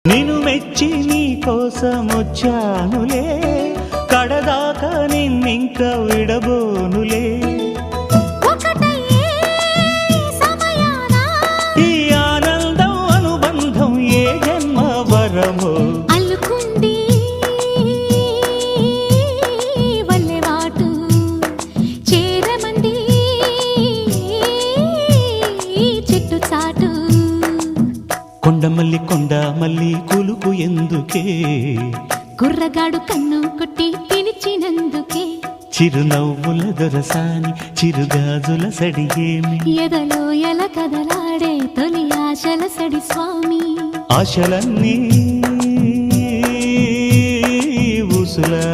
నిన్ను మెచ్చి నీ కోసం వచ్చానులే, కడదాకా నిన్నింక విడబోనులే. ఈ ఆనందం అనుబంధం ఏ జన్మ వరమో అల్లుకుంది వల్లెవాటు చేరమంది చెట్టు చాటు. కొండ మల్లి కులుకు ఎందుకే, కుర్రగాడు కన్ను కొట్టి పిలిచినందుకే. చిరునవ్వుల దొరసాని చిరుగాజుల సడిగేమి, ఎదలో ఎల కదలాడే తొలి ఆశల సడి స్వామి. ఆశలన్నీ ఊసులా